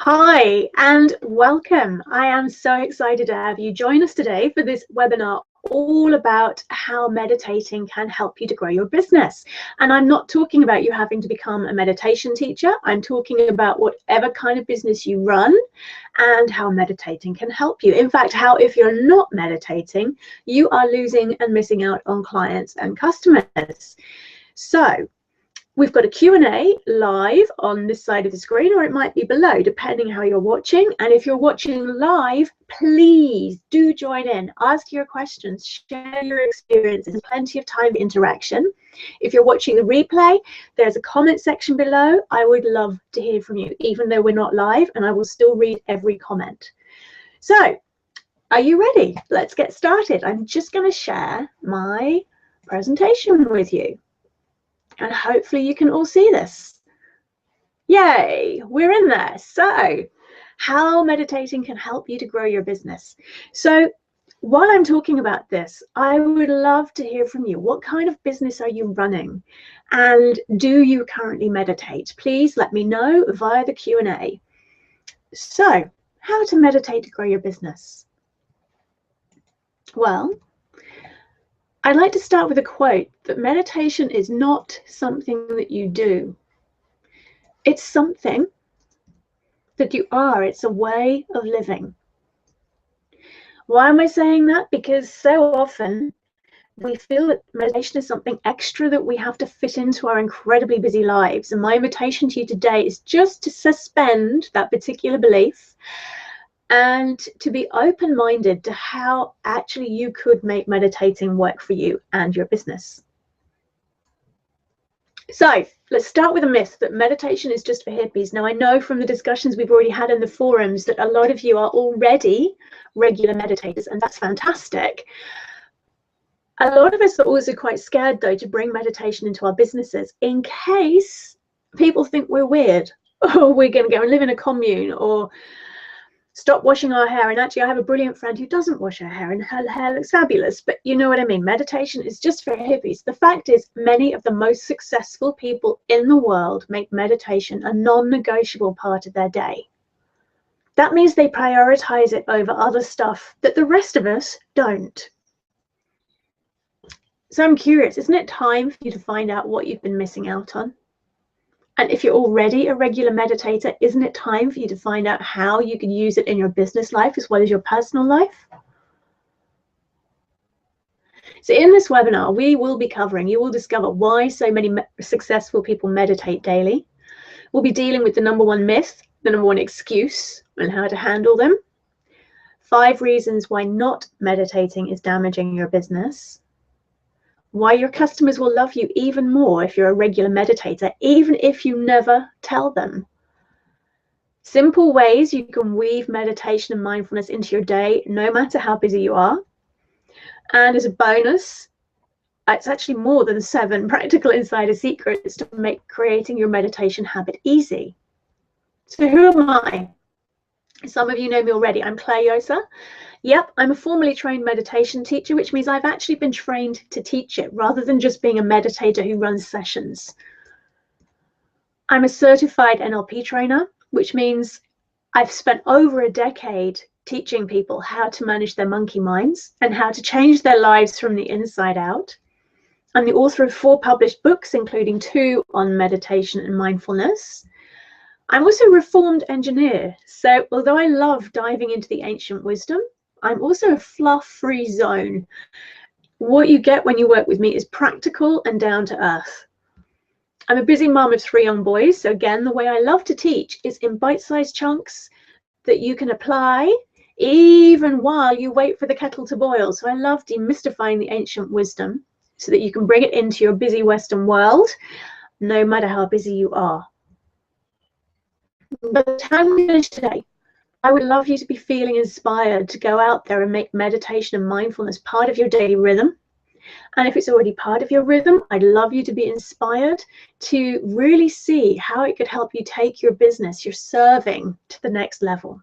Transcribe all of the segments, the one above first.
Hi and welcome. I am so excited to have you join us today for this webinar all about how meditating can help you to grow your business. And I'm not talking about you having to become a meditation teacher. I'm talking about whatever kind of business you run and how meditating can help you. In fact, how if you're not meditating, you are losing and missing out on clients and customers. So we've got a Q&A live on this side of the screen, or it might be below, depending how you're watching. And if you're watching live, please do join in, ask your questions, share your experiences, and plenty of time for interaction. If you're watching the replay, there's a comment section below. I would love to hear from you, even though we're not live, and I will still read every comment. So, are you ready? Let's get started. I'm just going to share my presentation with you. And hopefully you can all see this. Yay, we're in there. So, how meditating can help you to grow your business. So, while I'm talking about this, I would love to hear from you. What kind of business are you running? And do you currently meditate? Please let me know via the Q&A. So, how to meditate to grow your business? Well, I'd like to start with a quote that meditation is not something that you do. It's something that you are. It's a way of living. Why am I saying that? Because so often we feel that meditation is something extra that we have to fit into our incredibly busy lives. And my invitation to you today is just to suspend that particular belief and to be open-minded to how actually you could make meditating work for you and your business. So let's start with a myth that meditation is just for hippies. Now, I know from the discussions we've already had in the forums that a lot of you are already regular meditators, and that's fantastic. A lot of us are also quite scared, though, to bring meditation into our businesses in case people think we're weird, or we're going to go and live in a commune, or stop washing our hair. And actually, I have a brilliant friend who doesn't wash her hair and her hair looks fabulous, but you know what I mean. Meditation is just for hippies. The fact is, many of the most successful people in the world make meditation a non-negotiable part of their day. That means they prioritize it over other stuff that the rest of us don't. So I'm curious, isn't it time for you to find out what you've been missing out on? And if you're already a regular meditator, isn't it time for you to find out how you can use it in your business life as well as your personal life? So in this webinar, we will be covering, you will discover why so many successful people meditate daily. We'll be dealing with the #1 myth, the #1 excuse, and how to handle them. 5 reasons why not meditating is damaging your business. Why your customers will love you even more if you're a regular meditator, even if you never tell them. Simple ways you can weave meditation and mindfulness into your day, no matter how busy you are. And as a bonus, it's actually more than 7 practical insider secrets to make creating your meditation habit easy. So who am I? Some of you know me already. I'm Claire Yosa. Yep, I'm a formally trained meditation teacher, which means I've actually been trained to teach it rather than just being a meditator who runs sessions. I'm a certified NLP trainer, which means I've spent over a decade teaching people how to manage their monkey minds and how to change their lives from the inside out. I'm the author of 4 published books, including 2 on meditation and mindfulness. I'm also a reformed engineer. So although I love diving into the ancient wisdom, I'm also a fluff-free zone. What you get when you work with me is practical and down to earth. I'm a busy mom of 3 young boys. So again, the way I love to teach is in bite-sized chunks that you can apply even while you wait for the kettle to boil. So I love demystifying the ancient wisdom so that you can bring it into your busy Western world, no matter how busy you are. By the time we finish today, I would love you to be feeling inspired to go out there and make meditation and mindfulness part of your daily rhythm. And if it's already part of your rhythm, I'd love you to be inspired to really see how it could help you take your business, your serving, to the next level.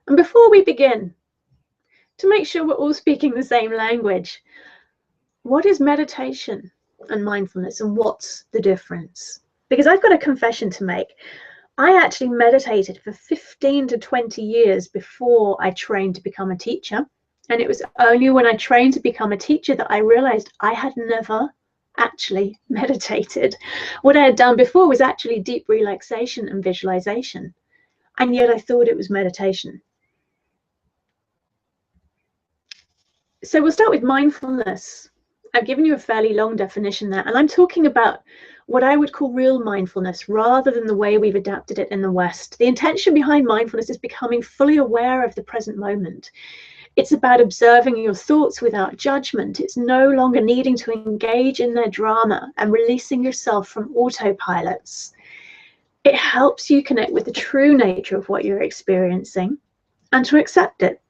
And before we begin, to make sure we're all speaking the same language, what is meditation and mindfulness, and what's the difference? Because I've got a confession to make. I actually meditated for 15 to 20 years before I trained to become a teacher. And it was only when I trained to become a teacher that I realized I had never actually meditated. What I had done before was actually deep relaxation and visualization. And yet I thought it was meditation. So we'll start with mindfulness. I've given you a fairly long definition there, and I'm talking about what I would call real mindfulness rather than the way we've adapted it in the West. The intention behind mindfulness is becoming fully aware of the present moment. It's about observing your thoughts without judgment. It's no longer needing to engage in their drama and releasing yourself from autopilots. It helps you connect with the true nature of what you're experiencing and to accept it,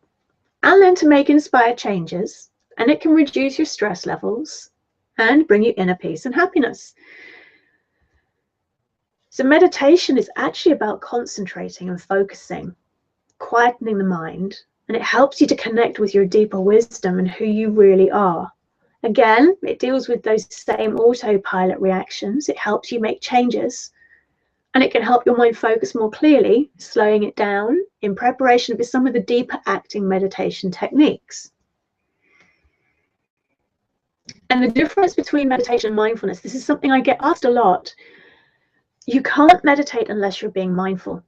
and then to make inspired changes. And it can reduce your stress levels and bring you inner peace and happiness. So meditation is actually about concentrating and focusing, quietening the mind, and it helps you to connect with your deeper wisdom and who you really are. Again, it deals with those same autopilot reactions. It helps you make changes, and it can help your mind focus more clearly, slowing it down in preparation for some of the deeper acting meditation techniques. And the difference between meditation and mindfulness, this is something I get asked a lot. You can't meditate unless you're being mindful.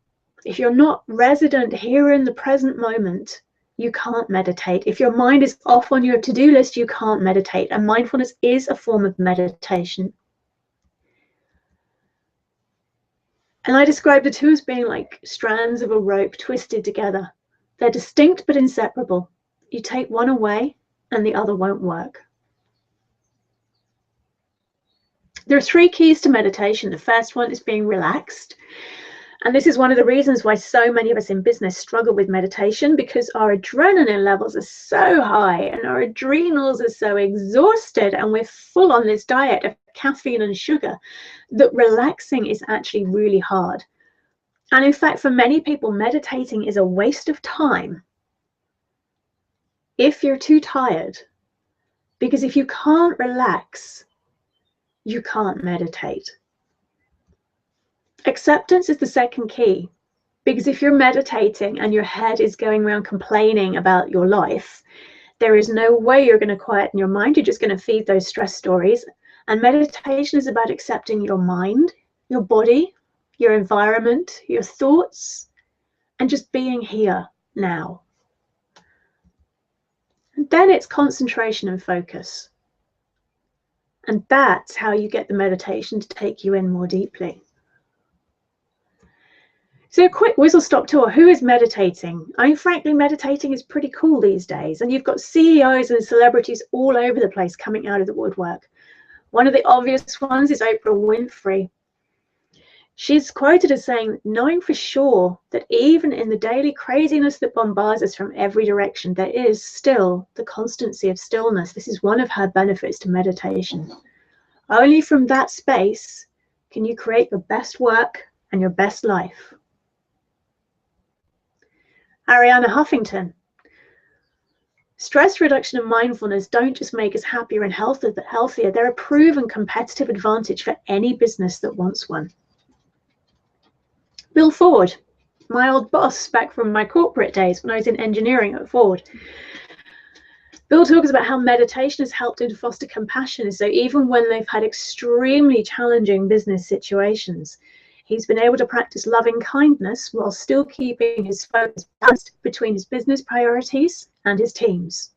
If you're not resident here in the present moment, you can't meditate. If your mind is off on your to-do list, you can't meditate. And mindfulness is a form of meditation. And I describe the two as being like strands of a rope twisted together. They're distinct but inseparable. You take one away and the other won't work. There are three keys to meditation. The first one is being relaxed. And this is one of the reasons why so many of us in business struggle with meditation, because our adrenaline levels are so high and our adrenals are so exhausted, and we're full on this diet of caffeine and sugar that relaxing is actually really hard. And in fact, for many people, meditating is a waste of time if you're too tired, because if you can't relax, you can't meditate. Acceptance is the second key, because if you're meditating and your head is going around complaining about your life, there is no way you're going to quieten your mind. You're just going to feed those stress stories. And meditation is about accepting your mind, your body, your environment, your thoughts, and just being here now. And then it's concentration and focus. And that's how you get the meditation to take you in more deeply. So a quick whistle-stop tour. Who is meditating? I mean, frankly, meditating is pretty cool these days. And you've got CEOs and celebrities all over the place coming out of the woodwork. One of the obvious ones is Oprah Winfrey. She's quoted as saying, knowing for sure that even in the daily craziness that bombards us from every direction, there is still the constancy of stillness. This is one of her benefits to meditation. Only from that space can you create your best work and your best life. Arianna Huffington. Stress reduction and mindfulness don't just make us happier and healthier. They're a proven competitive advantage for any business that wants one. Bill Ford, my old boss back from my corporate days when I was in engineering at Ford. Bill talks about how meditation has helped him to foster compassion. So even when they've had extremely challenging business situations, he's been able to practice loving kindness while still keeping his focus balanced between his business priorities and his teams.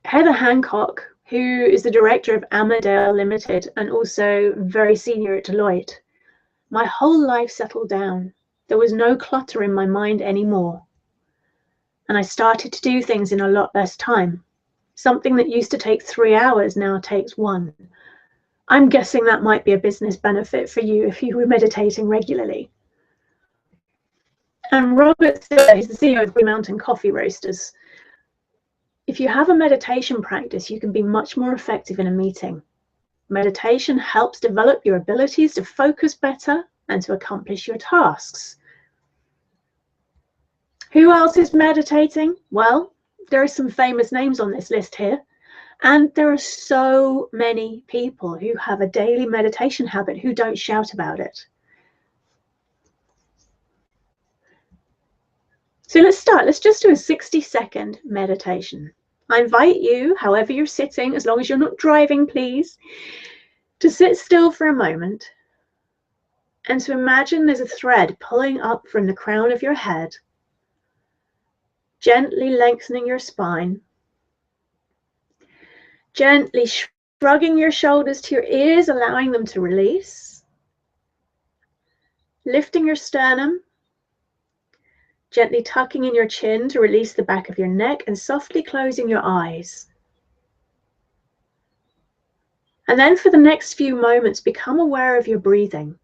Heather Hancock, who is the director of Amadale Limited and also very senior at Deloitte. My whole life settled down. There was no clutter in my mind anymore. And I started to do things in a lot less time. Something that used to take 3 hours now takes 1. I'm guessing that might be a business benefit for you if you were meditating regularly. And Robert Stiller, he's the CEO of Green Mountain Coffee Roasters. If you have a meditation practice, you can be much more effective in a meeting. Meditation helps develop your abilities to focus better and to accomplish your tasks. Who else is meditating? Well, there are some famous names on this list here. And there are so many people who have a daily meditation habit who don't shout about it. So let's start. Let's just do a 60-second meditation. I invite you, however you're sitting, as long as you're not driving, please, to sit still for a moment and to imagine there's a thread pulling up from the crown of your head, gently lengthening your spine, gently shrugging your shoulders to your ears, allowing them to release, lifting your sternum, gently tucking in your chin to release the back of your neck, and softly closing your eyes. And then for the next few moments, become aware of your breathing.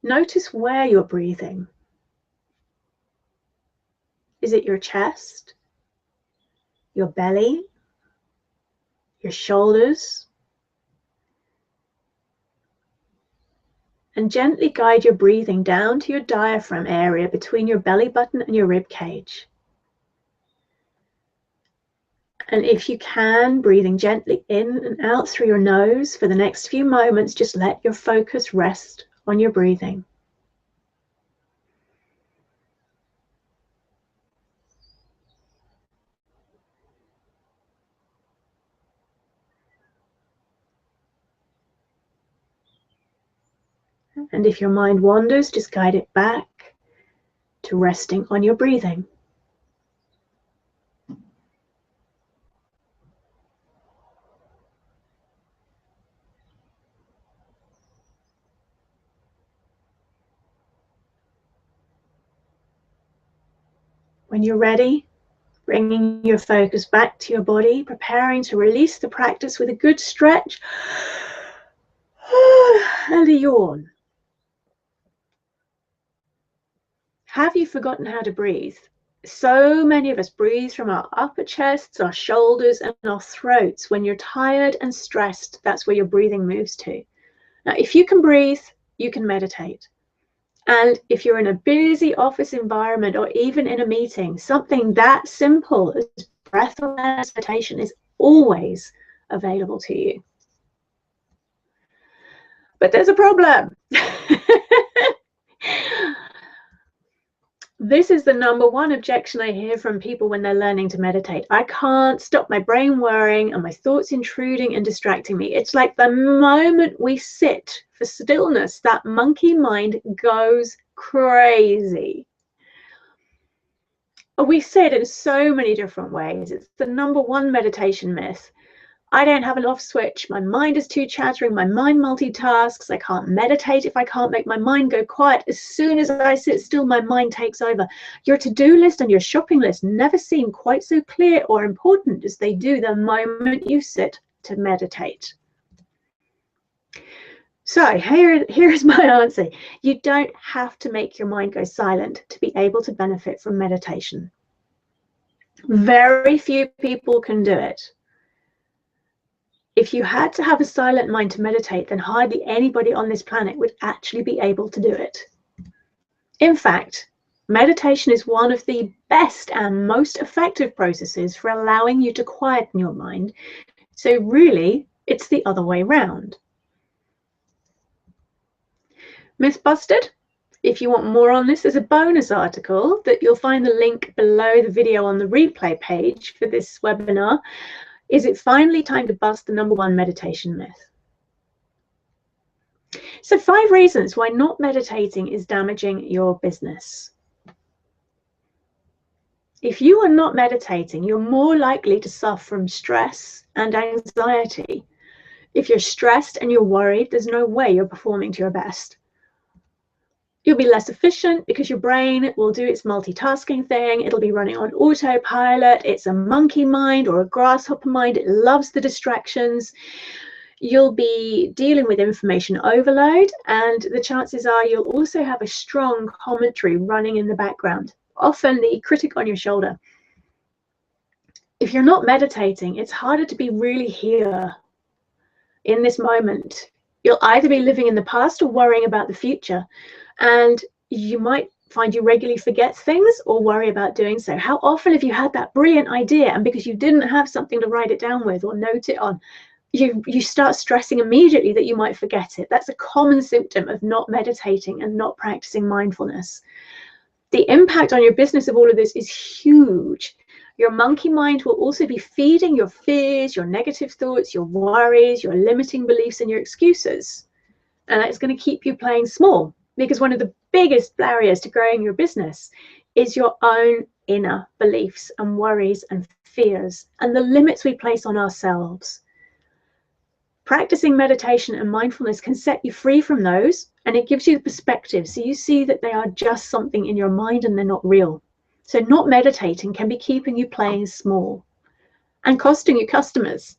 Notice where you're breathing. Is it your chest, your belly, your shoulders? And gently guide your breathing down to your diaphragm area between your belly button and your rib cage. And if you can, breathing gently in and out through your nose for the next few moments, just let your focus rest on your breathing. And if your mind wanders, just guide it back to resting on your breathing. When you're ready, bringing your focus back to your body, preparing to release the practice with a good stretch and a yawn. Have you forgotten how to breathe? So many of us breathe from our upper chests, our shoulders, and our throats. When you're tired and stressed, that's where your breathing moves to. Now, if you can breathe, you can meditate. And if you're in a busy office environment or even in a meeting, something that simple as breath awareness meditation is always available to you. But there's a problem. This is the number one objection I hear from people when they're learning to meditate. I can't stop my brain worrying and my thoughts intruding and distracting me. It's like the moment we sit for stillness, that monkey mind goes crazy. We say it in so many different ways. It's the number one meditation myth. I don't have an off switch. My mind is too chattering. My mind multitasks. I can't meditate if I can't make my mind go quiet. As soon as I sit still, my mind takes over. Your to-do list and your shopping list never seem quite so clear or important as they do the moment you sit to meditate. So here's my answer. You don't have to make your mind go silent to be able to benefit from meditation. Very few people can do it. If you had to have a silent mind to meditate, then hardly anybody on this planet would actually be able to do it. In fact, meditation is one of the best and most effective processes for allowing you to quieten your mind. So really, it's the other way round. Myth busted? If you want more on this, there's a bonus article that you'll find the link below the video on the replay page for this webinar. Is it finally time to bust the number one meditation myth? So 5 reasons why not meditating is damaging your business. If you are not meditating, you're more likely to suffer from stress and anxiety. If you're stressed and you're worried, there's no way you're performing to your best. You'll be less efficient because your brain will do its multitasking thing. It'll be running on autopilot. It's a monkey mind or a grasshopper mind. It loves the distractions. You'll be dealing with information overload, and the chances are you'll also have a strong commentary running in the background, often the critic on your shoulder. If you're not meditating, it's harder to be really here in this moment. You'll either be living in the past or worrying about the future. And you might find you regularly forget things or worry about doing so. How often have you had that brilliant idea, and because you didn't have something to write it down with or note it on, you start stressing immediately that you might forget it. That's a common symptom of not meditating and not practicing mindfulness. The impact on your business of all of this is huge. Your monkey mind will also be feeding your fears, your negative thoughts, your worries, your limiting beliefs, and your excuses. And that's going to keep you playing small, because one of the biggest barriers to growing your business is your own inner beliefs and worries and fears and the limits we place on ourselves. Practicing meditation and mindfulness can set you free from those, and it gives you the perspective, so you see that they are just something in your mind and they're not real. So not meditating can be keeping you playing small and costing you customers.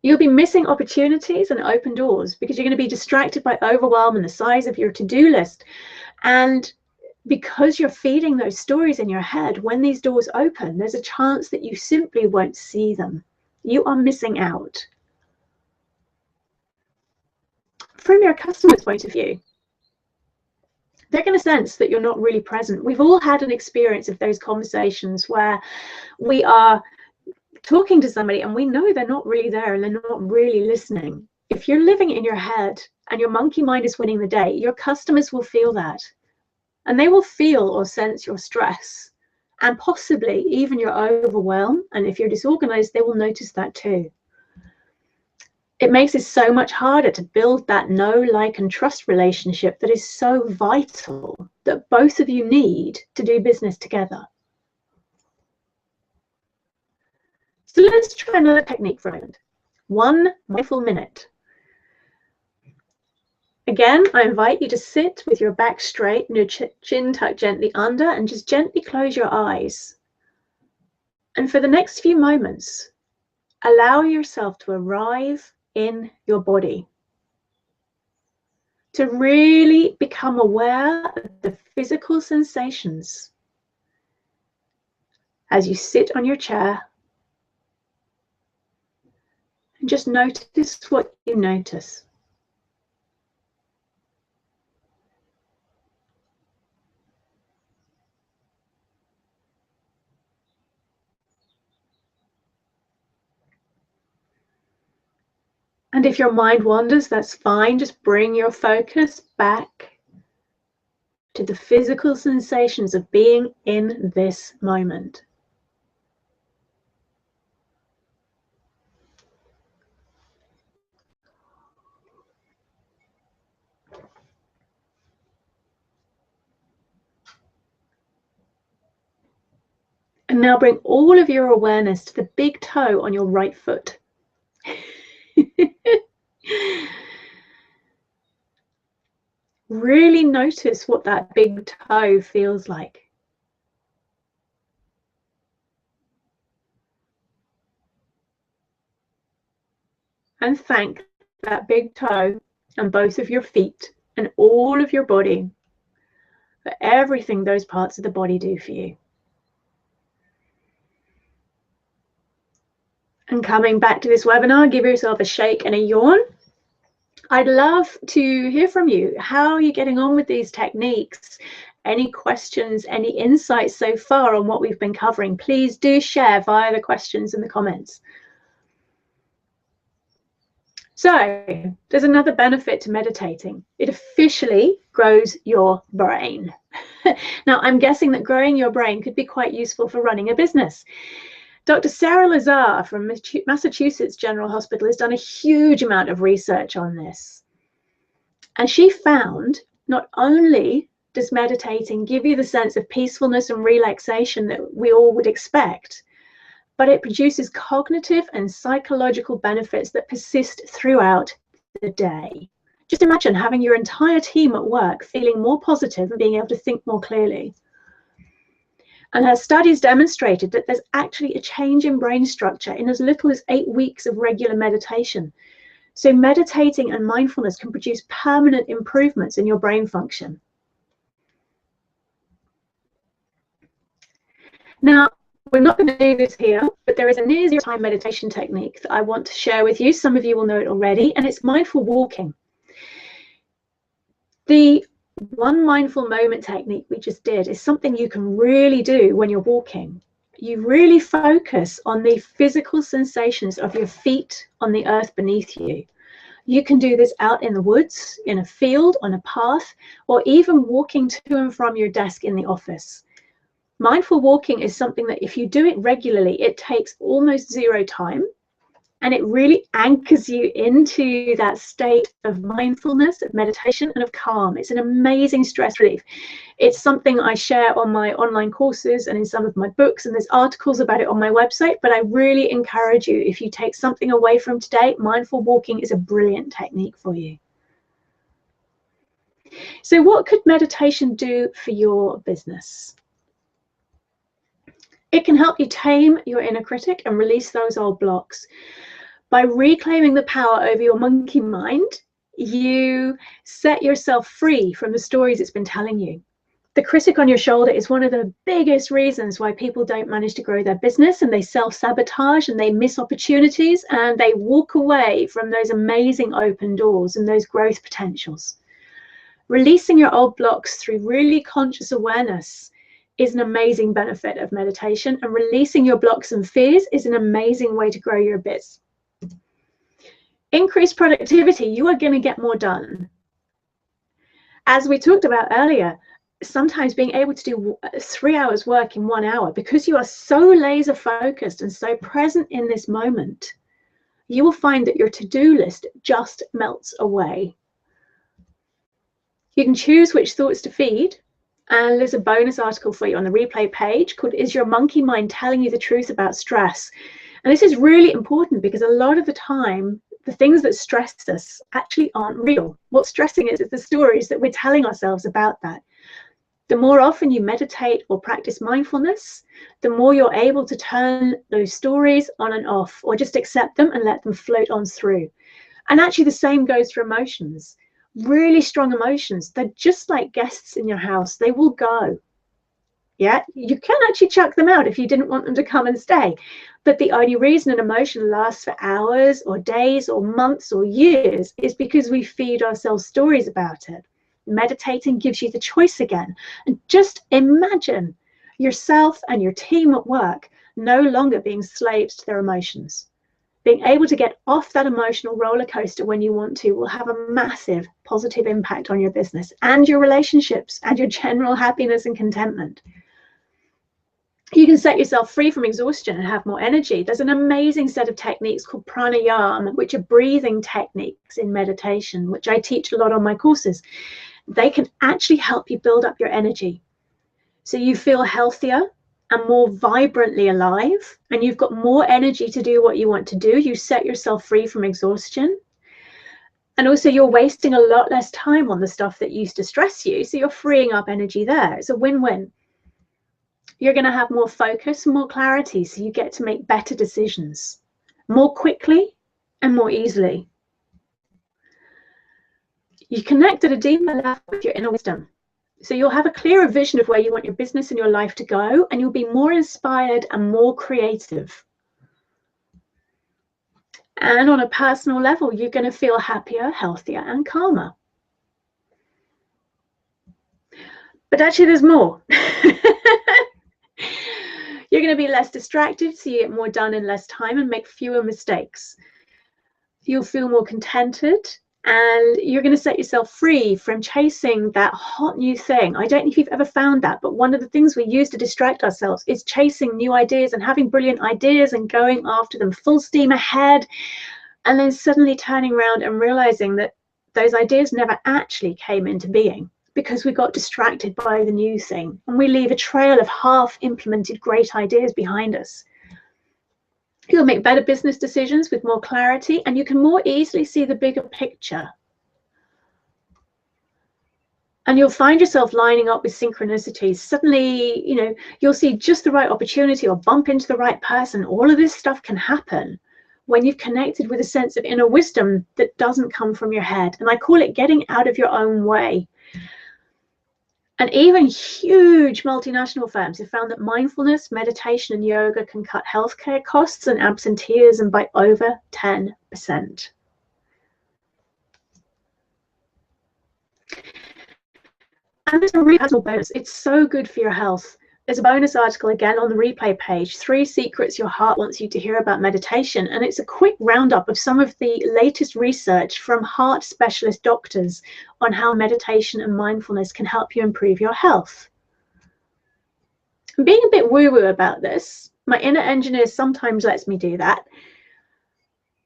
You'll be missing opportunities and open doors because you're going to be distracted by overwhelm and the size of your to-do list. And because you're feeding those stories in your head, when these doors open, there's a chance that you simply won't see them. You are missing out. From your customer's point of view, they're going to sense that you're not really present. We've all had an experience of those conversations where we are talking to somebody and we know they're not really there and they're not really listening. If you're living in your head and your monkey mind is winning the day, your customers will feel that. And they will feel or sense your stress and possibly even your overwhelm. And if you're disorganized, they will notice that too. It makes it so much harder to build that know, like, and trust relationship that is so vital that both of you need to do business together. So let's try another technique for a moment. 1 mindful minute. Again, I invite you to sit with your back straight and your chin tucked gently under, and just gently close your eyes. And for the next few moments, allow yourself to arrive in your body, to really become aware of the physical sensations as you sit on your chair, and just notice what you notice. And if your mind wanders, that's fine. Just bring your focus back to the physical sensations of being in this moment. And now bring all of your awareness to the big toe on your right foot. Really notice what that big toe feels like. And thank that big toe and both of your feet and all of your body for everything those parts of the body do for you. And coming back to this webinar, give yourself a shake and a yawn. I'd love to hear from you. How are you getting on with these techniques? Any questions, any insights so far on what we've been covering? Please do share via the questions in the comments. So there's another benefit to meditating. It officially grows your brain. Now, I'm guessing that growing your brain could be quite useful for running a business. Dr. Sarah Lazar from Massachusetts General Hospital has done a huge amount of research on this. And she found not only does meditating give you the sense of peacefulness and relaxation that we all would expect, but it produces cognitive and psychological benefits that persist throughout the day. Just imagine having your entire team at work feeling more positive and being able to think more clearly. And her studies demonstrated that there's actually a change in brain structure in as little as 8 weeks of regular meditation. So meditating and mindfulness can produce permanent improvements in your brain function. Now, we're not going to do this here, but there is a near zero time meditation technique that I want to share with you. Some of you will know it already, and it's mindful walking. The 1 mindful moment technique we just did is something you can really do when you're walking. You really focus on the physical sensations of your feet on the earth beneath you. You can do this out in the woods, in a field, on a path, or even walking to and from your desk in the office. Mindful walking is something that if you do it regularly, it takes almost zero time, and it really anchors you into that state of mindfulness, of meditation, and of calm. It's an amazing stress relief. It's something I share on my online courses and in some of my books, and there's articles about it on my website, but I really encourage you, if you take something away from today, mindful walking is a brilliant technique for you. So what could meditation do for your business? It can help you tame your inner critic and release those old blocks. By reclaiming the power over your monkey mind, you set yourself free from the stories it's been telling you. The critic on your shoulder is one of the biggest reasons why people don't manage to grow their business, and they self-sabotage and they miss opportunities and they walk away from those amazing open doors and those growth potentials. Releasing your old blocks through really conscious awareness is an amazing benefit of meditation, and releasing your blocks and fears is an amazing way to grow your biz. Increased productivity, you are going to get more done. As we talked about earlier, sometimes being able to do 3 hours work in 1 hour, because you are so laser focused and so present in this moment, you will find that your to-do list just melts away. You can choose which thoughts to feed, and there's a bonus article for you on the replay page called "Is Your Monkey Mind Telling You the Truth About Stress?" And this is really important because a lot of the time, the things that stress us actually aren't real. What's stressing is the stories that we're telling ourselves about that. The more often you meditate or practice mindfulness, the more you're able to turn those stories on and off, or just accept them and let them float on through. And actually the same goes for emotions. Really strong emotions, they're just like guests in your house. They will go. Yeah, you can actually chuck them out if you didn't want them to come and stay. But the only reason an emotion lasts for hours or days or months or years is because we feed ourselves stories about it. Meditating gives you the choice again. And just imagine yourself and your team at work no longer being slaves to their emotions. Being able to get off that emotional roller coaster when you want to will have a massive positive impact on your business and your relationships and your general happiness and contentment. You can set yourself free from exhaustion and have more energy. There's an amazing set of techniques called pranayama, which are breathing techniques in meditation, which I teach a lot on my courses. They can actually help you build up your energy, so you feel healthier and more vibrantly alive, and you've got more energy to do what you want to do. You set yourself free from exhaustion, and also you're wasting a lot less time on the stuff that used to stress you, so you're freeing up energy there. It's a win-win. You're going to have more focus, more clarity, so you get to make better decisions more quickly and more easily. You connect at a deeper level with your inner wisdom. So you'll have a clearer vision of where you want your business and your life to go, and you'll be more inspired and more creative. And on a personal level, you're going to feel happier, healthier, and calmer. But actually, there's more. You're going to be less distracted, so you get more done in less time and make fewer mistakes. You'll feel more contented, and you're going to set yourself free from chasing that hot new thing. I don't know if you've ever found that, but one of the things we use to distract ourselves is chasing new ideas and having brilliant ideas and going after them full steam ahead, and then suddenly turning around and realizing that those ideas never actually came into being because we got distracted by the new thing, and we leave a trail of half implemented great ideas behind us. You'll make better business decisions with more clarity, and you can more easily see the bigger picture. And you'll find yourself lining up with synchronicities. Suddenly, you'll see just the right opportunity or bump into the right person. All of this stuff can happen when you've connected with a sense of inner wisdom that doesn't come from your head. And I call it getting out of your own way. And even huge multinational firms have found that mindfulness, meditation, and yoga can cut healthcare costs and absenteeism by over 10%. And there's a really personal bonus. It's so good for your health There's a bonus article again on the replay page, 3 secrets your heart wants you to hear about meditation. And it's a quick roundup of some of the latest research from heart specialist doctors on how meditation and mindfulness can help you improve your health. I'm being a bit woo-woo about this. My inner engineer sometimes lets me do that.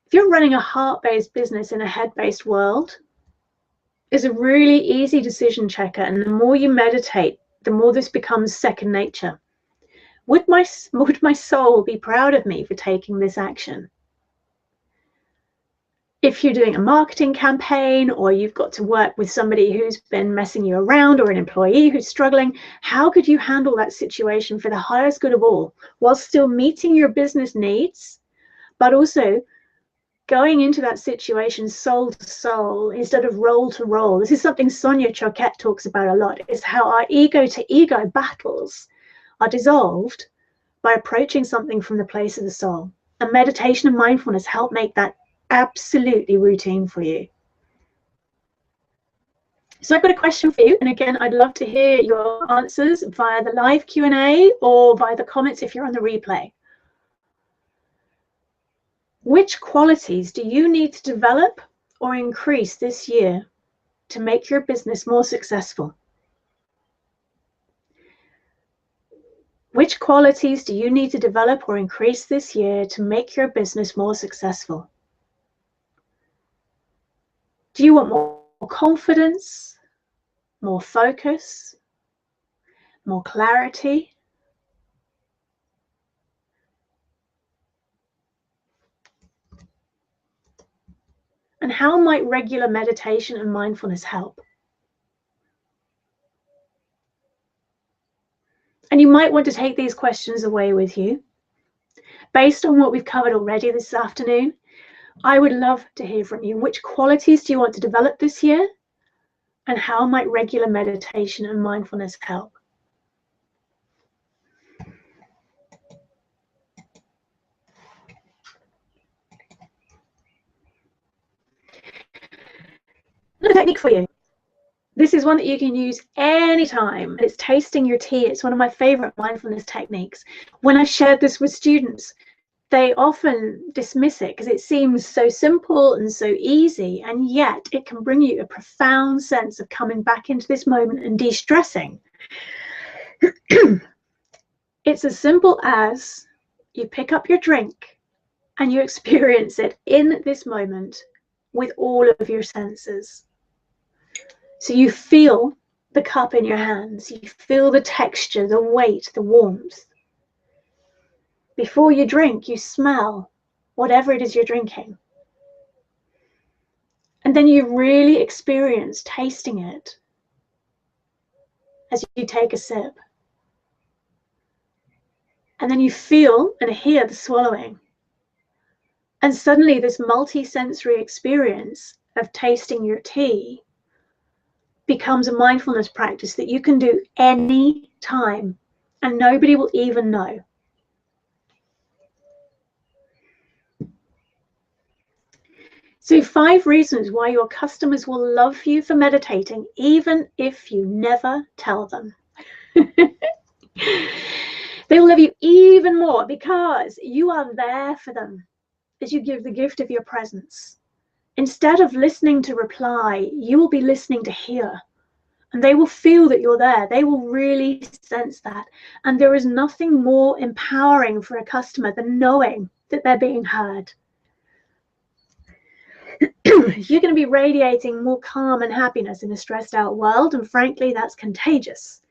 If you're running a heart-based business in a head-based world, it's a really easy decision checker. And the more you meditate, the more this becomes second nature. Would my soul be proud of me for taking this action? If you're doing a marketing campaign, or you've got to work with somebody who's been messing you around, or an employee who's struggling, how could you handle that situation for the highest good of all, while still meeting your business needs, but also going into that situation soul to soul instead of role to role? This is something Sonia Choquette talks about a lot, is how our ego to ego battles are dissolved by approaching something from the place of the soul. And meditation and mindfulness help make that absolutely routine for you. So I've got a question for you, and again, I'd love to hear your answers via the live Q&A or via the comments if you're on the replay. Which qualities do you need to develop or increase this year to make your business more successful? Which qualities do you need to develop or increase this year to make your business more successful? Do you want more confidence, more focus, more clarity? And how might regular meditation and mindfulness help? And you might want to take these questions away with you. Based on what we've covered already this afternoon, I would love to hear from you. Which qualities do you want to develop this year? And how might regular meditation and mindfulness help? Another technique for you. This is one that you can use anytime. It's tasting your tea. It's one of my favorite mindfulness techniques. When I shared this with students, they often dismiss it because it seems so simple and so easy, and yet it can bring you a profound sense of coming back into this moment and de-stressing. It's as simple as you pick up your drink and you experience it in this moment with all of your senses. So you feel the cup in your hands, you feel the texture, the weight, the warmth. Before you drink, you smell whatever it is you're drinking. And then you really experience tasting it as you take a sip. And then you feel and hear the swallowing. And suddenly this multi-sensory experience of tasting your tea becomes a mindfulness practice that you can do any time and nobody will even know. So 5 reasons why your customers will love you for meditating, even if you never tell them. They will love you even more because you are there for them as you give the gift of your presence. Instead of listening to reply, you will be listening to hear. And they will feel that you're there. They will really sense that. And there is nothing more empowering for a customer than knowing that they're being heard. You're going to be radiating more calm and happiness in a stressed out world. And frankly, that's contagious.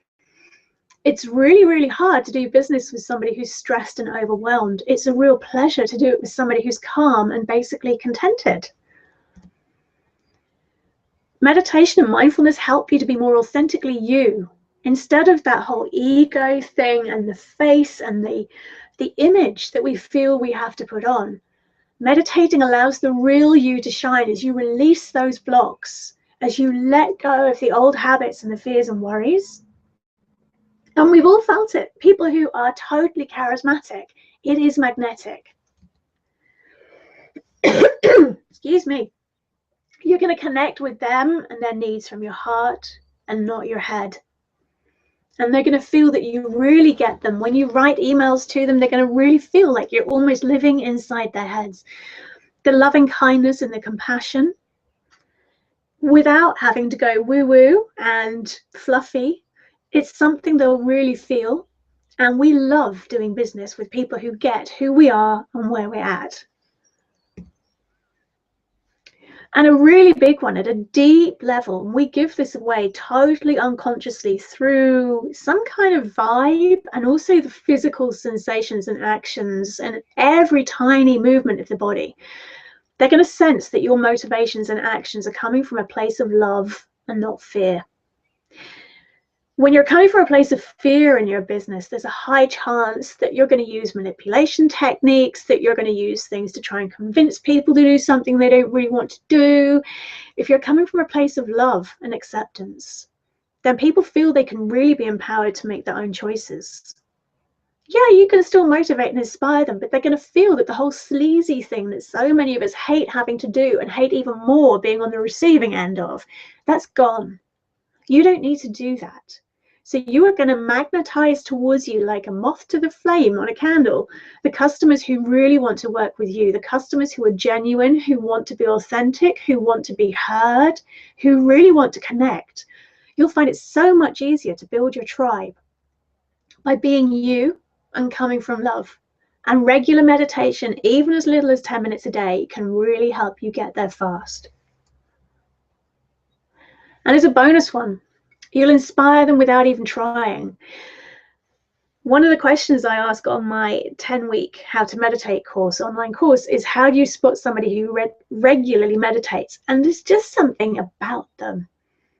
It's really, really hard to do business with somebody who's stressed and overwhelmed. It's a real pleasure to do it with somebody who's calm and basically contented. Meditation and mindfulness help you to be more authentically you, instead of that whole ego thing and the face and the image that we feel we have to put on. Meditating allows the real you to shine as you release those blocks, as you let go of the old habits and the fears and worries. And we've all felt it. People who are totally charismatic, it is magnetic. Excuse me. You're going to connect with them and their needs from your heart and not your head. And they're going to feel that you really get them. When you write emails to them, they're going to really feel like you're almost living inside their heads. The loving kindness and the compassion, without having to go woo-woo and fluffy, it's something they'll really feel. And we love doing business with people who get who we are and where we're at. And a really big one at a deep level, we give this away totally unconsciously through some kind of vibe, and also the physical sensations and actions and every tiny movement of the body. They're going to sense that your motivations and actions are coming from a place of love and not fear. When you're coming from a place of fear in your business, there's a high chance that you're going to use manipulation techniques, that you're going to use things to try and convince people to do something they don't really want to do. If you're coming from a place of love and acceptance, then people feel they can really be empowered to make their own choices. Yeah, you can still motivate and inspire them, but they're going to feel that the whole sleazy thing that so many of us hate having to do and hate even more being on the receiving end of, that's gone. You don't need to do that. So you are going to magnetize towards you like a moth to the flame on a candle, the customers who really want to work with you, the customers who are genuine, who want to be authentic, who want to be heard, who really want to connect. You'll find it so much easier to build your tribe by being you and coming from love. And regular meditation, even as little as 10 minutes a day, can really help you get there fast. And as a bonus one, you'll inspire them without even trying. One of the questions I ask on my 10-week How to Meditate course, online course, is how do you spot somebody who regularly meditates? And there's just something about them.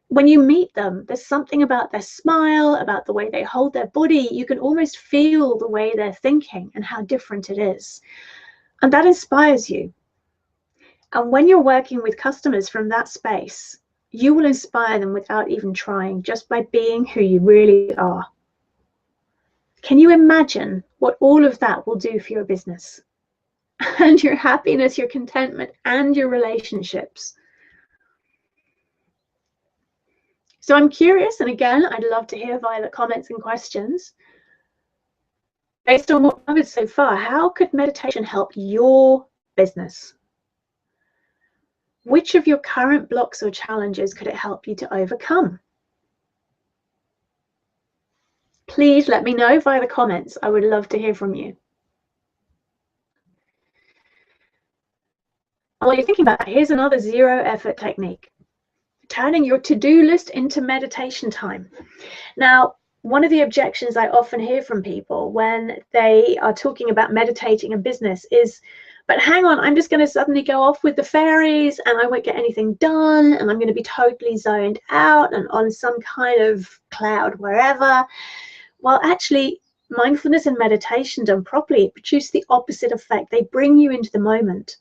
When you meet them, there's something about their smile, about the way they hold their body. You can almost feel the way they're thinking and how different it is. And that inspires you. And when you're working with customers from that space, you will inspire them without even trying, just by being who you really are. Can you imagine what all of that will do for your business and your happiness, your contentment, and your relationships? So I'm curious, and again, I'd love to hear via the comments and questions. Based on what I've covered so far, how could meditation help your business? Which of your current blocks or challenges could it help you to overcome? Please let me know via the comments. I would love to hear from you. And while you're thinking about that, here's another zero effort technique. Turning your to-do list into meditation time. Now, one of the objections I often hear from people when they are talking about meditating in business is, but hang on, I'm just going to suddenly go off with the fairies and I won't get anything done and I'm going to be totally zoned out and on some kind of cloud wherever. Well, actually, mindfulness and meditation done properly produce the opposite effect. They bring you into the moment.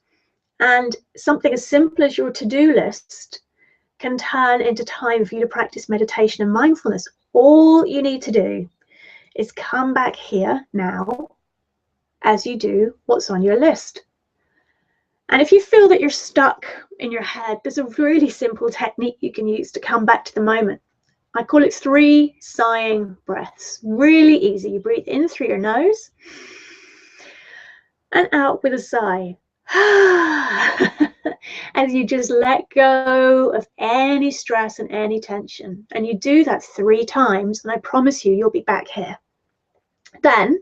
And something as simple as your to-do list can turn into time for you to practice meditation and mindfulness. All you need to do is come back here now as you do what's on your list. And if you feel that you're stuck in your head, there's a really simple technique you can use to come back to the moment. I call it 3 sighing breaths. Really easy. You breathe in through your nose and out with a sigh. As you just let go of any stress and any tension. And you do that 3 times, and I promise you, you'll be back here. Then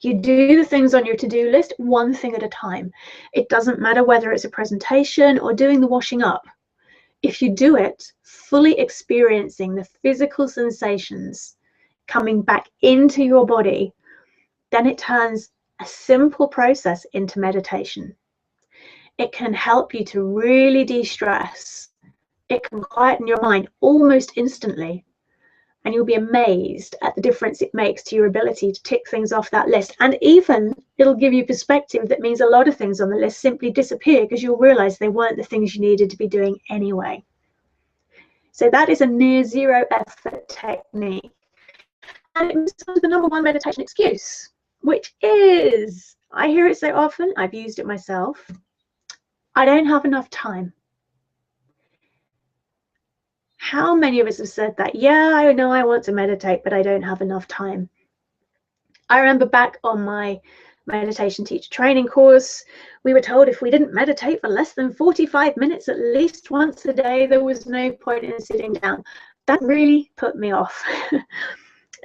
you do the things on your to-do list, one thing at a time. It doesn't matter whether it's a presentation or doing the washing up. If you do it, fully experiencing the physical sensations coming back into your body, then it turns a simple process into meditation. It can help you to really de-stress. It can quieten your mind almost instantly. And you'll be amazed at the difference it makes to your ability to tick things off that list. And even it'll give you perspective that means a lot of things on the list simply disappear because you'll realize they weren't the things you needed to be doing anyway. So that is a near zero effort technique. And it moves on to the #1 meditation excuse, which is, I hear it so often, I've used it myself, I don't have enough time. How many of us have said that? Yeah, I know I want to meditate, but I don't have enough time. I remember back on my meditation teacher training course, we were told if we didn't meditate for less than 45 minutes at least once a day, there was no point in sitting down. That really put me off.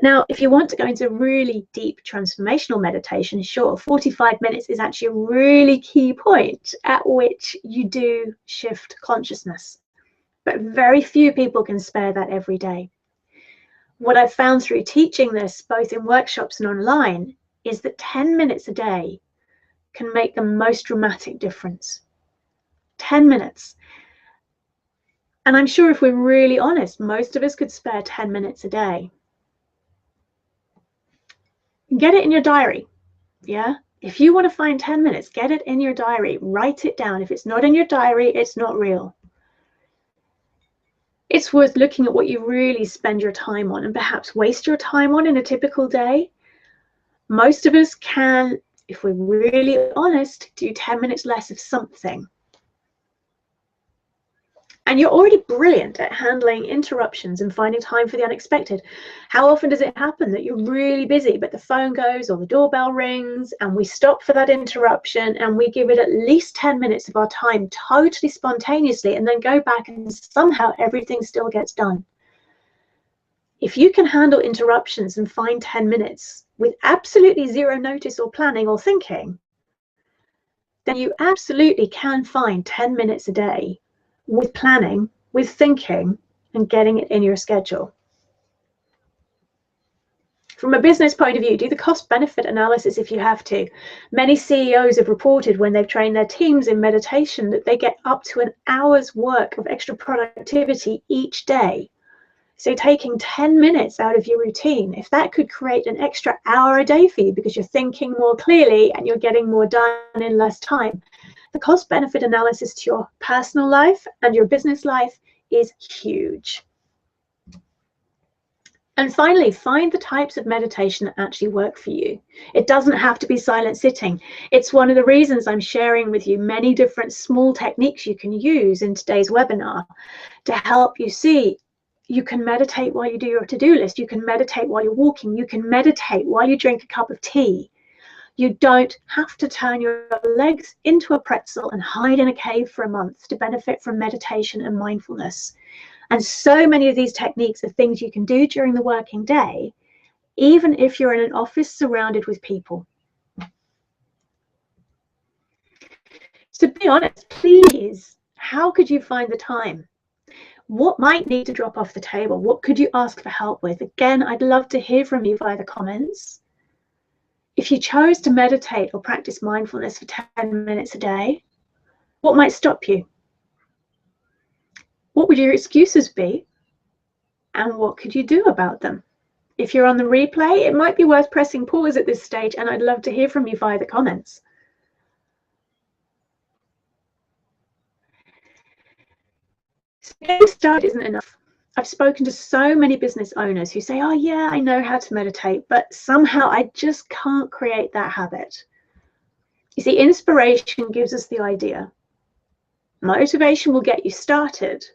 Now, if you want to go into really deep transformational meditation, sure, 45 minutes is actually a really key point at which you do shift consciousness. But very few people can spare that every day. What I've found through teaching this, both in workshops and online, is that 10 minutes a day can make the most dramatic difference. 10 minutes. And I'm sure if we're really honest, most of us could spare 10 minutes a day. Get it in your diary. Yeah. If you want to find 10 minutes, get it in your diary. Write it down. If it's not in your diary, it's not real. It's worth looking at what you really spend your time on and perhaps waste your time on in a typical day. Most of us can, if we're really honest, do 10 minutes less of something. And you're already brilliant at handling interruptions and finding time for the unexpected. How often does it happen that you're really busy, but the phone goes or the doorbell rings and we stop for that interruption and we give it at least 10 minutes of our time totally spontaneously and then go back and somehow everything still gets done? If you can handle interruptions and find 10 minutes with absolutely zero notice or planning or thinking, then you absolutely can find 10 minutes a day with planning, with thinking, and getting it in your schedule. From a business point of view, do the cost-benefit analysis if you have to. Many CEOs have reported when they've trained their teams in meditation that they get up to an hour's work of extra productivity each day. So taking 10 minutes out of your routine, if that could create an extra hour a day for you because you're thinking more clearly and you're getting more done in less time, the cost-benefit analysis to your personal life and your business life is huge. And finally, find the types of meditation that actually work for you. It doesn't have to be silent sitting. It's one of the reasons I'm sharing with you many different small techniques you can use in today's webinar to help you see you can meditate while you do your to-do list. You can meditate while you're walking. You can meditate while you drink a cup of tea. You don't have to turn your legs into a pretzel and hide in a cave for a month to benefit from meditation and mindfulness. And so many of these techniques are things you can do during the working day, even if you're in an office surrounded with people. So be honest, please, how could you find the time? What might need to drop off the table? What could you ask for help with? Again, I'd love to hear from you via the comments. If you chose to meditate or practice mindfulness for 10 minutes a day, what might stop you? What would your excuses be? And what could you do about them? If you're on the replay, it might be worth pressing pause at this stage, and I'd love to hear from you via the comments. Getting started isn't enough. I've spoken to so many business owners who say, oh yeah, I know how to meditate, but somehow I just can't create that habit. You see, inspiration gives us the idea. Motivation will get you started,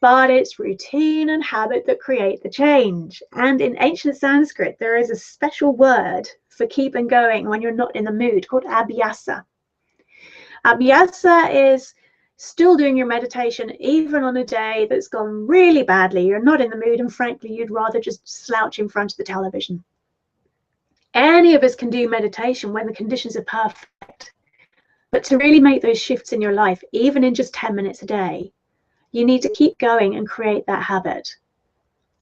but it's routine and habit that create the change. And in ancient Sanskrit, there is a special word for keeping going when you're not in the mood called abhyasa. Abhyasa is still doing your meditation even on a day that's gone really badly. You're not in the mood, and frankly, you'd rather just slouch in front of the television. Any of us can do meditation when the conditions are perfect. But to really make those shifts in your life, even in just 10 minutes a day, you need to keep going and create that habit.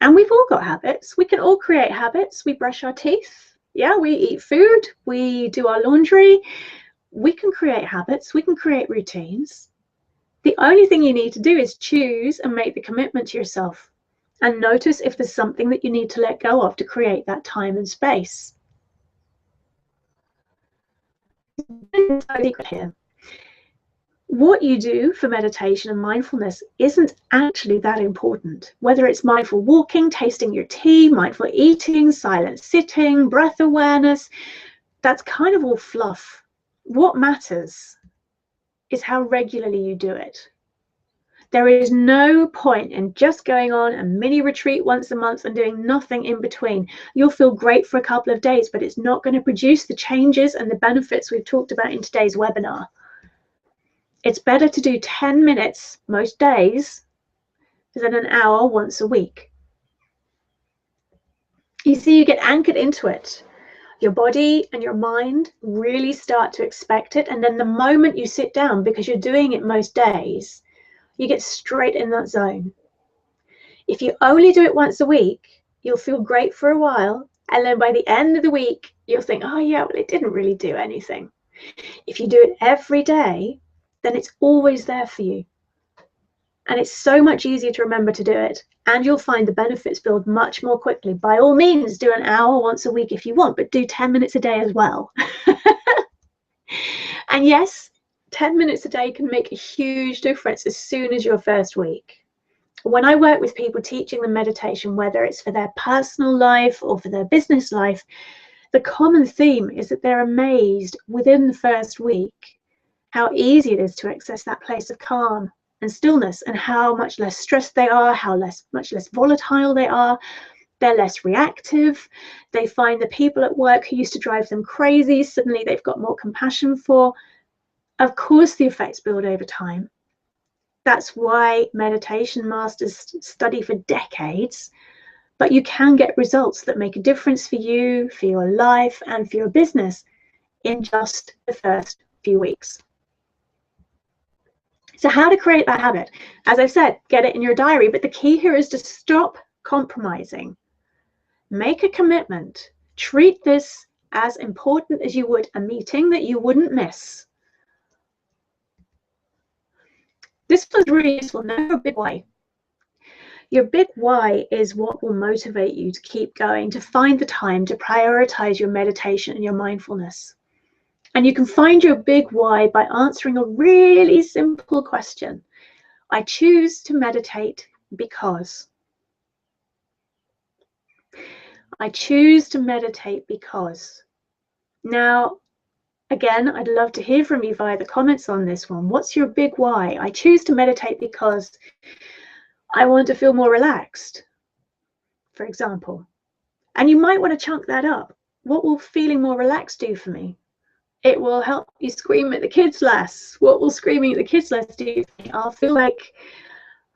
And we've all got habits. We can all create habits. We brush our teeth. Yeah, we eat food. We do our laundry. We can create habits. We can create routines. The only thing you need to do is choose and make the commitment to yourself and notice if there's something that you need to let go of to create that time and space. Here. What you do for meditation and mindfulness isn't actually that important. Whether it's mindful walking, tasting your tea, mindful eating, silent sitting, breath awareness, that's kind of all fluff. What matters is how regularly you do it. There is no point in just going on a mini retreat once a month and doing nothing in between. You'll feel great for a couple of days, but it's not going to produce the changes and the benefits we've talked about in today's webinar. It's better to do 10 minutes most days than an hour once a week. You see, you get anchored into it. Your body and your mind really start to expect it. And then the moment you sit down, because you're doing it most days, you get straight in that zone. If you only do it once a week, you'll feel great for a while. And then by the end of the week, you'll think, oh yeah, well, it didn't really do anything. If you do it every day, then it's always there for you. And it's so much easier to remember to do it. And you'll find the benefits build much more quickly. By all means, do an hour once a week if you want, but do 10 minutes a day as well. And yes, 10 minutes a day can make a huge difference as soon as your first week. When I work with people teaching them meditation, whether it's for their personal life or for their business life, the common theme is that they're amazed within the first week how easy it is to access that place of calm and stillness, and how much less stressed they are, much less volatile they are. They're less reactive. They find the people at work who used to drive them crazy, suddenly they've got more compassion for. Of course, the effects build over time. That's why meditation masters study for decades, but you can get results that make a difference for you, for your life, and for your business in just the first few weeks. So how to create that habit? As I've said, get it in your diary, but the key here is to stop compromising. Make a commitment. Treat this as important as you would a meeting that you wouldn't miss. This was really useful. Now your big why. Your big why is what will motivate you to keep going, to find the time to prioritize your meditation and your mindfulness. And you can find your big why by answering a really simple question. I choose to meditate because. I choose to meditate because. Now, again, I'd love to hear from you via the comments on this one. What's your big why? I choose to meditate because I want to feel more relaxed, for example. And you might want to chunk that up. What will feeling more relaxed do for me? It will help you scream at the kids less. What will screaming at the kids less do? I'll feel like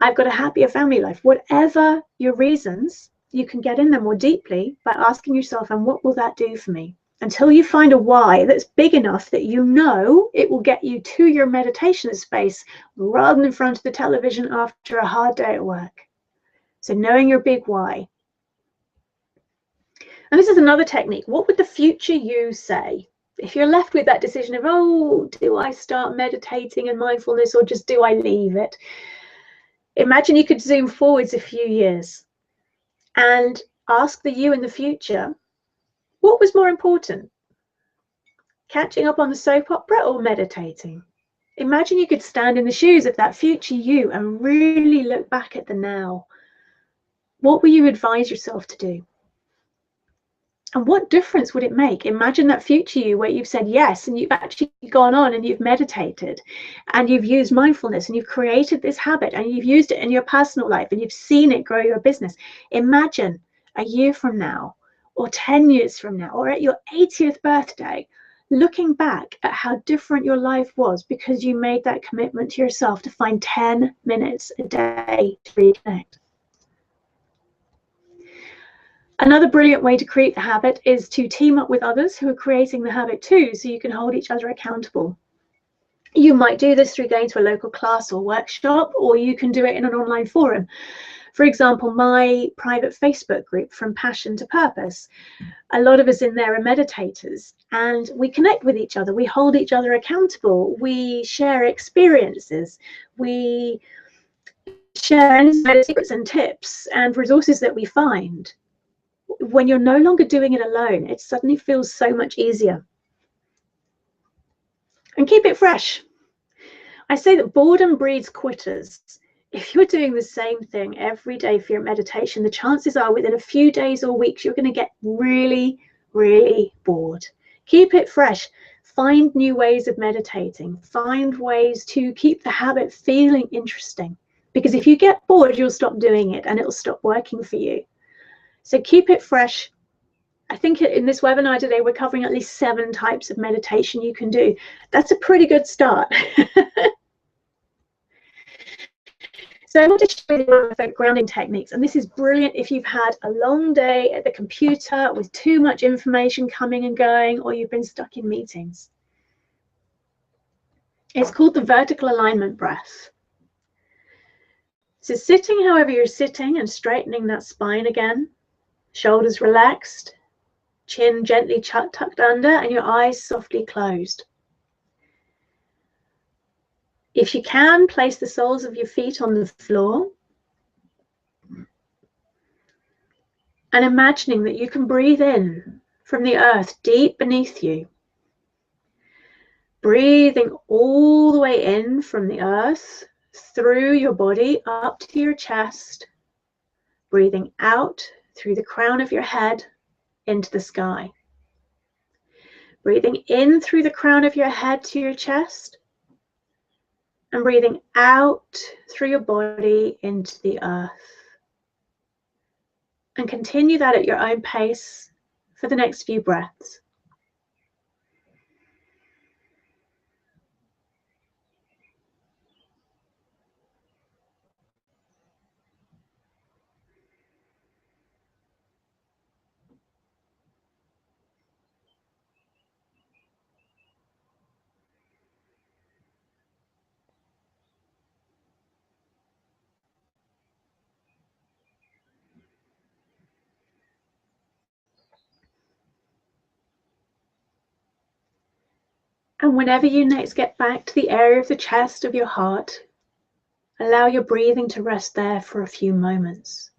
I've got a happier family life. Whatever your reasons, you can get in them more deeply by asking yourself, and what will that do for me? Until you find a why that's big enough that you know it will get you to your meditation space rather than in front of the television after a hard day at work. So knowing your big why. And this is another technique. What would the future you say? If you're left with that decision of, oh, do I start meditating and mindfulness or just do I leave it? Imagine you could zoom forwards a few years and ask the you in the future, what was more important? Catching up on the soap opera or meditating? Imagine you could stand in the shoes of that future you and really look back at the now. What will you advise yourself to do? And what difference would it make? Imagine that future you where you've said yes and you've actually gone on and you've meditated and you've used mindfulness and you've created this habit and you've used it in your personal life and you've seen it grow your business. Imagine a year from now or 10 years from now or at your 80th birthday, looking back at how different your life was because you made that commitment to yourself to find 10 minutes a day to reconnect. Another brilliant way to create the habit is to team up with others who are creating the habit too, so you can hold each other accountable. You might do this through going to a local class or workshop, or you can do it in an online forum. For example, my private Facebook group, From Passion to Purpose, a lot of us in there are meditators, and we connect with each other, we hold each other accountable, we share experiences, we share insider secrets and tips and resources that we find. When you're no longer doing it alone, it suddenly feels so much easier. And keep it fresh. I say that boredom breeds quitters. If you're doing the same thing every day for your meditation, the chances are within a few days or weeks, you're going to get really, really bored. Keep it fresh. Find new ways of meditating. Find ways to keep the habit feeling interesting. Because if you get bored, you'll stop doing it and it'll stop working for you. So keep it fresh. I think in this webinar today, we're covering at least 7 types of meditation you can do. That's a pretty good start. So I want to show you one of the grounding techniques, and this is brilliant if you've had a long day at the computer with too much information coming and going, or you've been stuck in meetings. It's called the vertical alignment breath. So sitting however you're sitting and straightening that spine again, shoulders relaxed, chin gently tucked under, and your eyes softly closed. If you can, place the soles of your feet on the floor and imagining that you can breathe in from the earth deep beneath you. Breathing all the way in from the earth, through your body, up to your chest. Breathing out through the crown of your head into the sky. Breathing in through the crown of your head to your chest. And breathing out through your body into the earth. And continue that at your own pace for the next few breaths. And whenever you next get back to the area of the chest of your heart, allow your breathing to rest there for a few moments.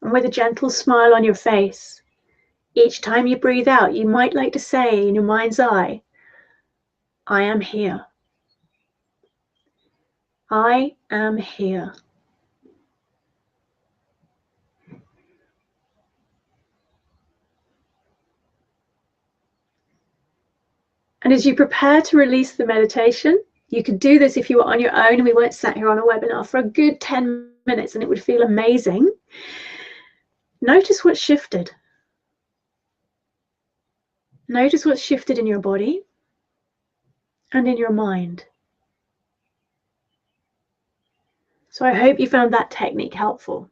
And with a gentle smile on your face, each time you breathe out, you might like to say in your mind's eye, I am here. I am here. And as you prepare to release the meditation, you could do this if you were on your own and we weren't sat here on a webinar for a good 10 minutes and it would feel amazing. Notice what's shifted. Notice what's shifted in your body and in your mind. So I hope you found that technique helpful.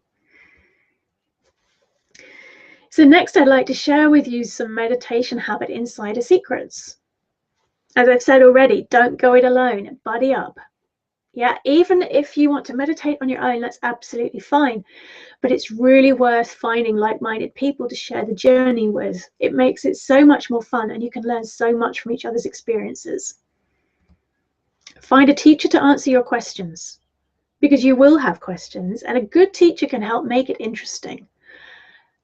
So next I'd like to share with you some meditation habit insider secrets. As I've said already, don't go it alone, buddy up. Yeah, even if you want to meditate on your own, that's absolutely fine. But it's really worth finding like-minded people to share the journey with. It makes it so much more fun and you can learn so much from each other's experiences. Find a teacher to answer your questions, because you will have questions and a good teacher can help make it interesting.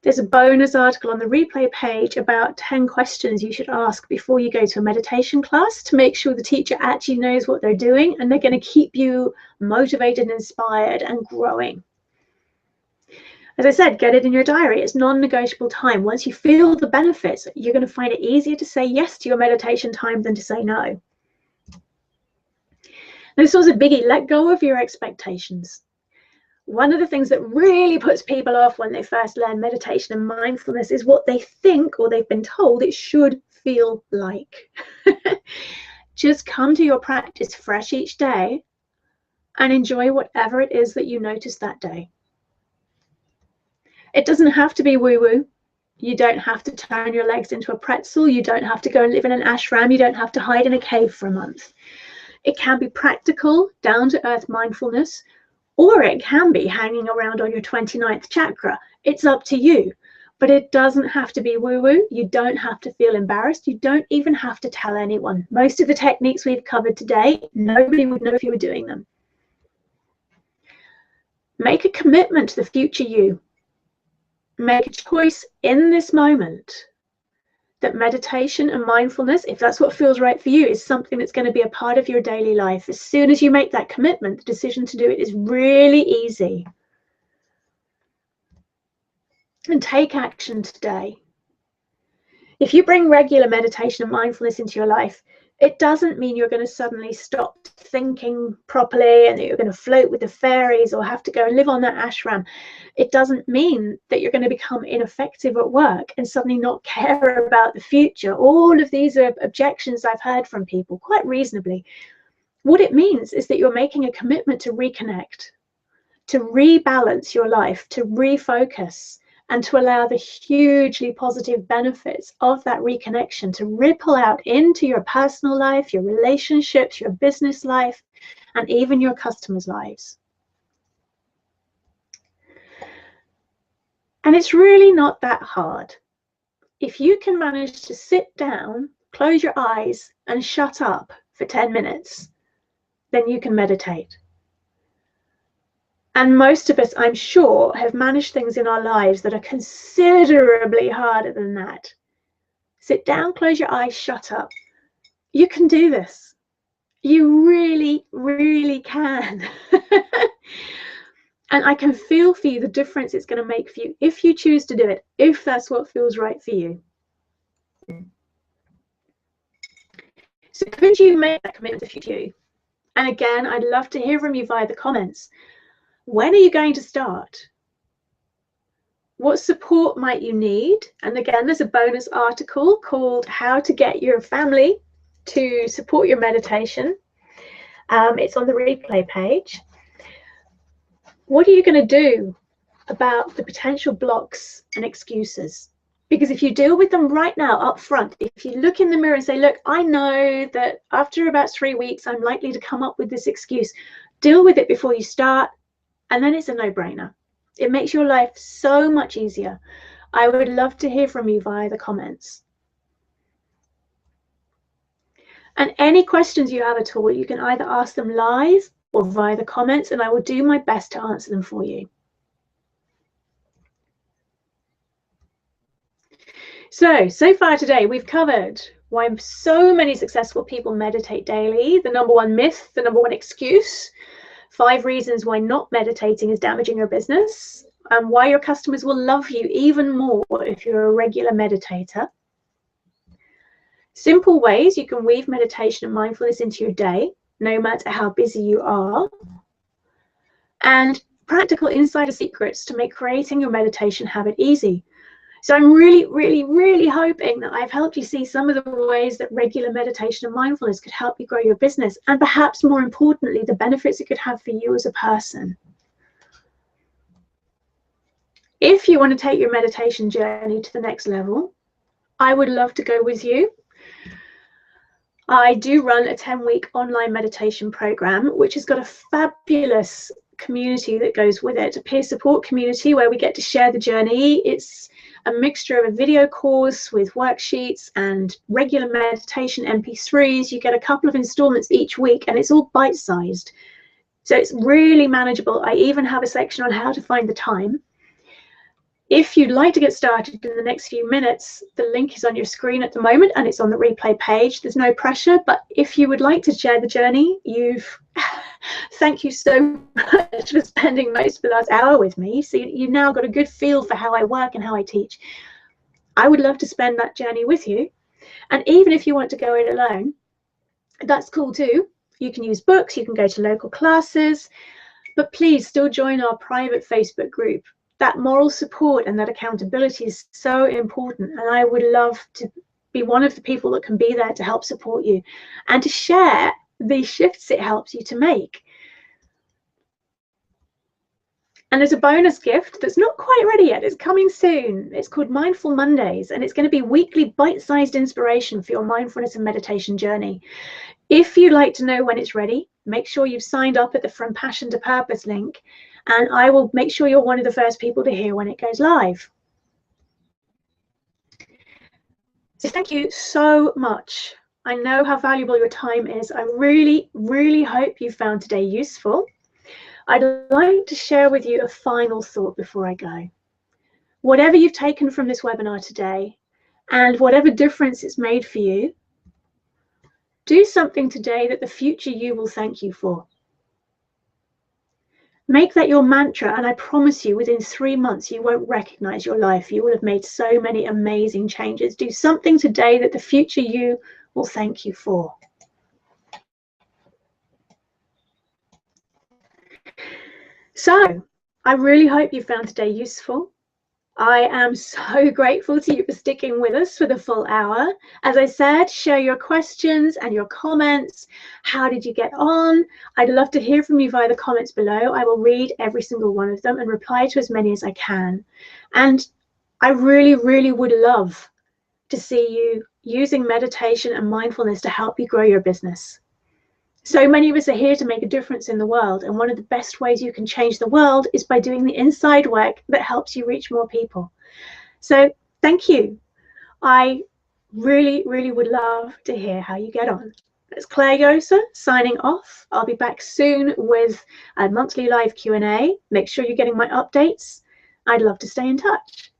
There's a bonus article on the replay page about 10 questions you should ask before you go to a meditation class to make sure the teacher actually knows what they're doing and they're going to keep you motivated, inspired, and growing. As I said, get it in your diary. It's non-negotiable time. Once you feel the benefits, you're going to find it easier to say yes to your meditation time than to say no. This was a biggie. Let go of your expectations. One of the things that really puts people off when they first learn meditation and mindfulness is what they think or they've been told it should feel like. Just come to your practice fresh each day and enjoy whatever it is that you notice that day. It doesn't have to be woo-woo. You don't have to turn your legs into a pretzel. You don't have to go and live in an ashram. You don't have to hide in a cave for a month. It can be practical, down-to-earth mindfulness, or it can be hanging around on your 29th chakra. It's up to you, but it doesn't have to be woo-woo. You don't have to feel embarrassed. You don't even have to tell anyone. Most of the techniques we've covered today, nobody would know if you were doing them. Make a commitment to the future you. Make a choice in this moment that meditation and mindfulness, if that's what feels right for you, is something that's going to be a part of your daily life. As soon as you make that commitment, the decision to do it is really easy. and take action today. If you bring regular meditation and mindfulness into your life, it doesn't mean you're going to suddenly stop thinking properly and that you're going to float with the fairies or have to go and live on that ashram. It doesn't mean that you're going to become ineffective at work and suddenly not care about the future. All of these are objections I've heard from people quite reasonably. What it means is that you're making a commitment to reconnect, to rebalance your life, to refocus, and to allow the hugely positive benefits of that reconnection to ripple out into your personal life, your relationships, your business life, and even your customers' lives. And it's really not that hard. If you can manage to sit down, close your eyes, and shut up for 10 minutes, then you can meditate. And most of us, I'm sure, have managed things in our lives that are considerably harder than that. Sit down, close your eyes, shut up. You can do this. You really, really can. And I can feel for you the difference it's going to make for you if you choose to do it, if that's what feels right for you. So could you make that commitment to you? And again, I'd love to hear from you via the comments. When are you going to start? What support might you need? And again, there's a bonus article called How to Get Your Family to Support Your Meditation. It's on the replay page. What are you going to do about the potential blocks and excuses? Because if you deal with them right now up front, if you look in the mirror and say, look, I know that after about 3 weeks, I'm likely to come up with this excuse, deal with it before you start. And then it's a no-brainer. It makes your life so much easier. I would love to hear from you via the comments. And any questions you have at all, you can either ask them live or via the comments, and I will do my best to answer them for you. So far today, we've covered why so many successful people meditate daily, the number one myth, the number one excuse, 5 reasons why not meditating is damaging your business, and why your customers will love you even more if you're a regular meditator. Simple ways you can weave meditation and mindfulness into your day, no matter how busy you are. And practical insider secrets to make creating your meditation habit easy. So I'm really, really, really hoping that I've helped you see some of the ways that regular meditation and mindfulness could help you grow your business, and perhaps more importantly, the benefits it could have for you as a person. If you want to take your meditation journey to the next level, I would love to go with you. I do run a 10-week online meditation program, which has got a fabulous community that goes with it, a peer support community where we get to share the journey. It's a mixture of a video course with worksheets and regular meditation MP3s. You get a couple of installments each week, and it's all bite-sized. So it's really manageable. I even have a section on how to find the time. If you'd like to get started in the next few minutes, the link is on your screen at the moment and it's on the replay page. There's no pressure, but if you would like to share the journey, thank you so much for spending most of the last hour with me. So you've now got a good feel for how I work and how I teach. I would love to spend that journey with you. And even if you want to go it alone, that's cool too. You can use books, you can go to local classes, but please still join our private Facebook group. That moral support and that accountability is so important, and I would love to be one of the people that can be there to help support you and to share the shifts it helps you to make. And there's a bonus gift that's not quite ready yet. It's coming soon. It's called Mindful Mondays, and it's going to be weekly bite-sized inspiration for your mindfulness and meditation journey. If you'd like to know when it's ready, make sure you've signed up at the From Passion to Purpose link, and I will make sure you're one of the first people to hear when it goes live. So thank you so much. I know how valuable your time is. I really, really hope you found today useful. I'd like to share with you a final thought before I go. Whatever you've taken from this webinar today, and whatever difference it's made for you, do something today that the future you will thank you for. Make that your mantra, and I promise you, within 3 months, you won't recognize your life. You will have made so many amazing changes. Do something today that the future you will thank you for. So, I really hope you found today useful. I am so grateful to you for sticking with us for the full hour. As I said, share your questions and your comments. How did you get on? I'd love to hear from you via the comments below. I will read every single one of them and reply to as many as I can. And I really, really would love to see you using meditation and mindfulness to help you grow your business. So many of us are here to make a difference in the world, and one of the best ways you can change the world is by doing the inside work that helps you reach more people. So thank you. I really, really would love to hear how you get on. It's Claire Yosa signing off. I'll be back soon with a monthly live Q&A. Make sure you're getting my updates. I'd love to stay in touch.